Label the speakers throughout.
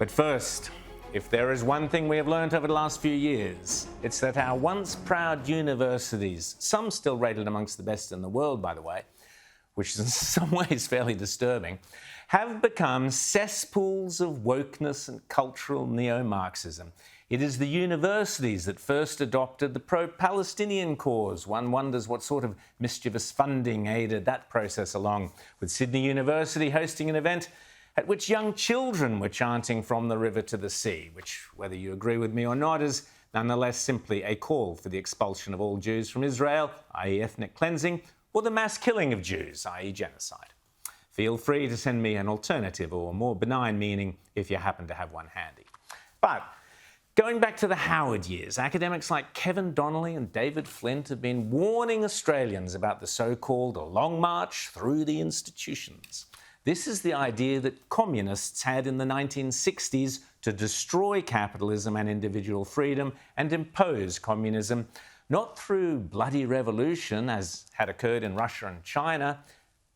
Speaker 1: But first, if there is one thing we have learned over the last few years, it's that our once proud universities, some still rated amongst the best in the world, by the way, which is in some ways fairly disturbing, have become cesspools of wokeness and cultural neo-Marxism. It is the universities that first adopted the pro-Palestinian cause. One wonders what sort of mischievous funding aided that process along, with Sydney University hosting an event at which young children were chanting "From the river to the sea," which, whether you agree with me or not, is nonetheless simply a call for the expulsion of all Jews from Israel, i.e. ethnic cleansing, or the mass killing of Jews, i.e. genocide. Feel free to send me an alternative or more benign meaning if you happen to have one handy. But going back to the Howard years, academics like Kevin Donnelly and David Flint have been warning Australians about the so-called Long March through the institutions. This is the idea that communists had in the 1960s to destroy capitalism and individual freedom and impose communism, not through bloody revolution, as had occurred in Russia and China,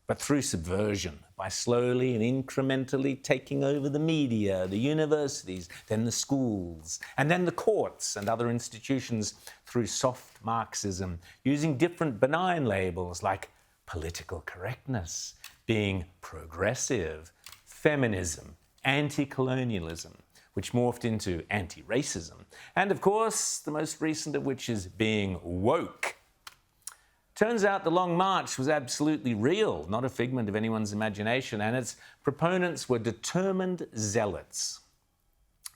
Speaker 1: but through subversion, by slowly and incrementally taking over the media, the universities, then the schools, and then the courts and other institutions through soft Marxism, using different benign labels like political correctness, being progressive, feminism, anti-colonialism, which morphed into anti-racism, and of course, the most recent of which is being woke. Turns out the Long March was absolutely real, not a figment of anyone's imagination, and its proponents were determined zealots.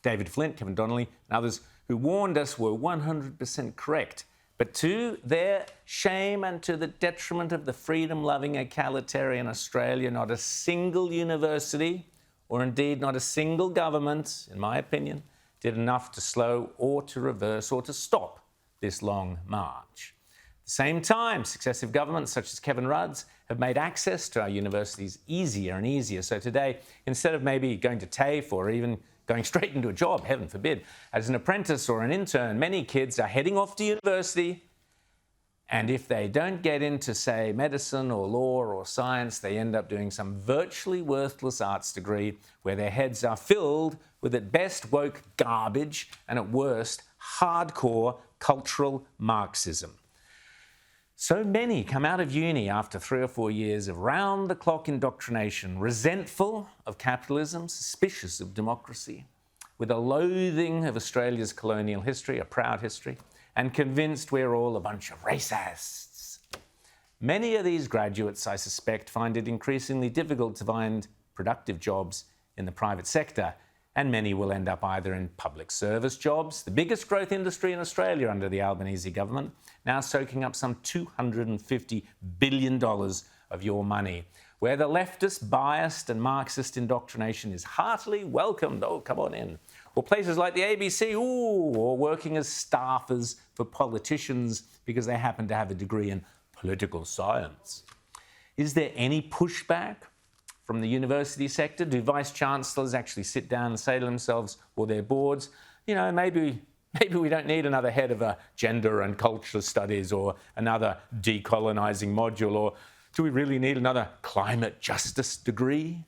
Speaker 1: David Flint, Kevin Donnelly, and others who warned us were 100% correct. But to their shame and to the detriment of the freedom-loving egalitarian Australia, not a single university, or indeed not a single government, in my opinion, did enough to slow or to reverse or to stop this long march. At the same time, successive governments such as Kevin Rudd's have made access to our universities easier and easier. So today, instead of maybe going to TAFE or even going straight into a job, heaven forbid, as an apprentice or an intern, many kids are heading off to university, and if they don't get into, say, medicine or law or science, they end up doing some virtually worthless arts degree where their heads are filled with, at best, woke garbage and at worst, hardcore cultural Marxism. So many come out of uni after 3 or 4 years of round-the-clock indoctrination, resentful of capitalism, suspicious of democracy, with a loathing of Australia's colonial history, a proud history, and convinced we're all a bunch of racists. Many of these graduates, I suspect, find it increasingly difficult to find productive jobs in the private sector, and many will end up either in public service jobs, the biggest growth industry in Australia under the Albanese government, now soaking up some $250 billion of your money, where the leftist, biased and Marxist indoctrination is heartily welcomed. Oh, come on in. Or places like the ABC, or working as staffers for politicians because they happen to have a degree in political science. Is there any pushback from the university sector? Do vice-chancellors actually sit down and say to themselves or their boards, you know, maybe we don't need another head of gender and culture studies or another decolonising module, or do we really need another climate justice degree?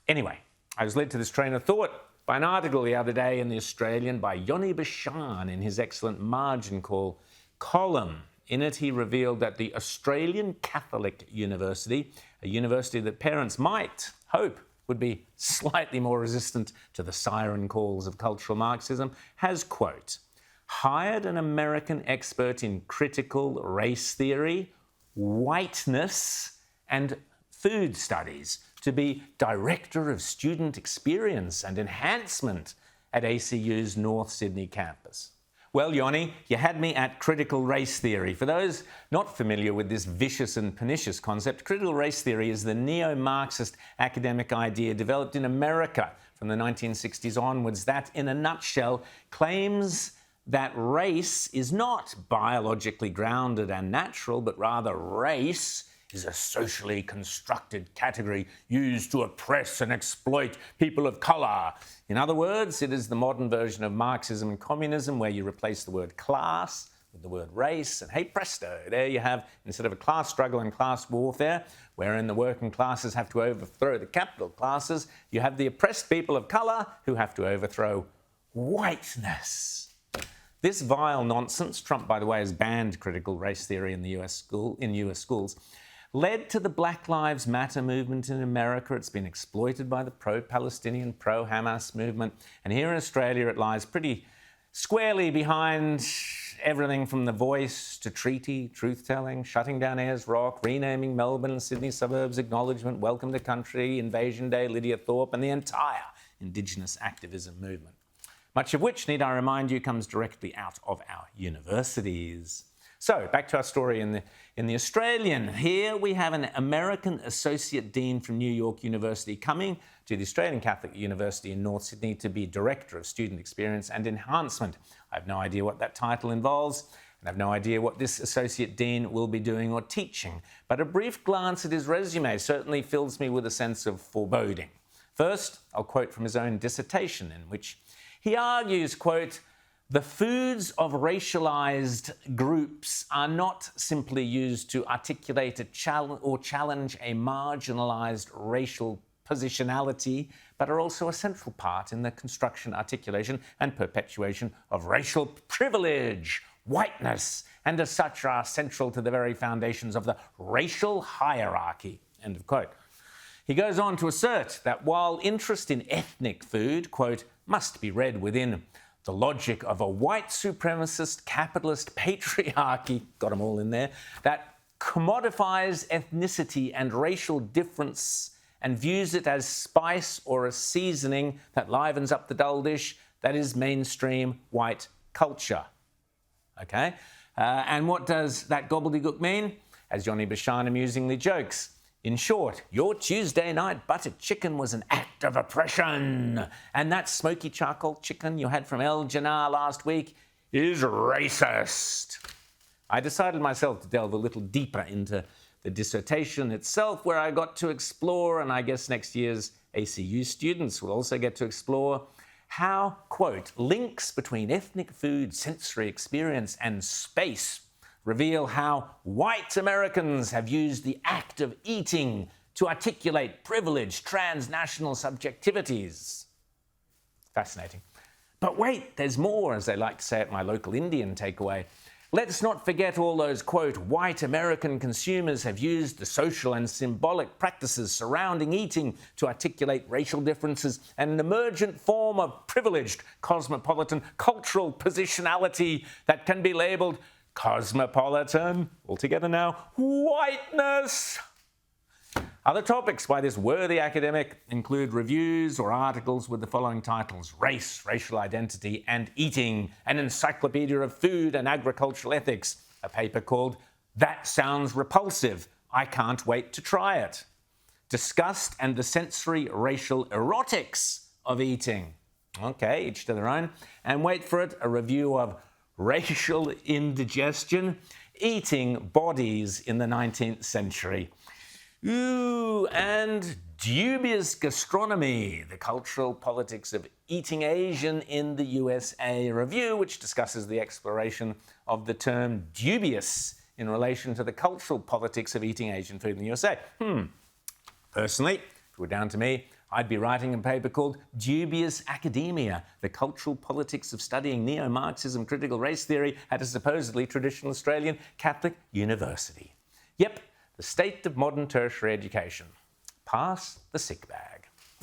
Speaker 1: Anyway, I was led to this train of thought by an article the other day in The Australian by Yoni Bashan in his excellent margin call column. In it, he revealed that the Australian Catholic University, a university that parents might hope would be slightly more resistant to the siren calls of cultural Marxism, has, quote, hired an American expert in critical race theory, whiteness, and food studies to be Director of Student Experience and Enhancement at ACU's North Sydney campus. Well, Yoni, you had me at critical race theory. For those not familiar with this vicious and pernicious concept, critical race theory is the neo-Marxist academic idea developed in America from the 1960s onwards that, in a nutshell, claims that race is not biologically grounded and natural, but rather race is a socially constructed category used to oppress and exploit people of colour. In other words, it is the modern version of Marxism and communism, where you replace the word class with the word race, and hey presto, there you have, instead of a class struggle and class warfare, wherein the working classes have to overthrow the capital classes, you have the oppressed people of colour who have to overthrow whiteness. This vile nonsense, Trump, by the way, has banned critical race theory in US schools, led to the Black Lives Matter movement in America. It's been exploited by the pro-Palestinian, pro-Hamas movement. And here in Australia, it lies pretty squarely behind everything from The Voice to treaty, truth-telling, shutting down Ayers Rock, renaming Melbourne and Sydney suburbs, acknowledgement, welcome to country, Invasion Day, Lydia Thorpe, and the entire Indigenous activism movement. Much of which, need I remind you, comes directly out of our universities. So, back to our story in the Australian. Here we have an American Associate Dean from New York University coming to the Australian Catholic University in North Sydney to be Director of Student Experience and Enhancement. I have no idea what that title involves, and I have no idea what this Associate Dean will be doing or teaching. But a brief glance at his resume certainly fills me with a sense of foreboding. First, I'll quote from his own dissertation, in which he argues, quote, "The foods of racialized groups are not simply used to articulate a challenge a marginalized racial positionality, but are also a central part in the construction, articulation, and perpetuation of racial privilege, whiteness, and as such are central to the very foundations of the racial hierarchy." End of quote. He goes on to assert that while interest in ethnic food, quote, "must be read within the logic of a white supremacist capitalist patriarchy," got them all in there, that commodifies ethnicity and racial difference and views it as spice or a seasoning that livens up the dull dish, that is mainstream white culture. Okay? And what does that gobbledygook mean? As Johnny Bashan amusingly jokes, in short, your Tuesday night buttered chicken was an act of oppression. And that smoky charcoal chicken you had from El Jinnah last week is racist. I decided myself to delve a little deeper into the dissertation itself, where I got to explore, and I guess next year's ACU students will also get to explore, how, quote, links between ethnic food, sensory experience, and space reveal how white Americans have used the act of eating to articulate privileged transnational subjectivities. Fascinating. But wait, there's more, as they like to say at my local Indian takeaway. Let's not forget all those, quote, white American consumers have used the social and symbolic practices surrounding eating to articulate racial differences and an emergent form of privileged cosmopolitan cultural positionality that can be labeled cosmopolitan, altogether now, whiteness. Other topics by this worthy academic include reviews or articles with the following titles: Race, Racial Identity and Eating, an Encyclopedia of Food and Agricultural Ethics, a paper called That Sounds Repulsive, I Can't Wait to Try It, Disgust and the Sensory Racial Erotics of Eating. Okay, each to their own. And wait for it, a review of Racial Indigestion, Eating Bodies in the 19th Century. Ooh, and Dubious Gastronomy, the cultural politics of eating Asian in the USA, a review which discusses the exploration of the term dubious in relation to the cultural politics of eating Asian food in the USA. Personally, if it were down to me, I'd be writing a paper called Dubious Academia, the cultural politics of studying neo-Marxism critical race theory at a supposedly traditional Australian Catholic university. Yep, the state of modern tertiary education. Pass the sick bag.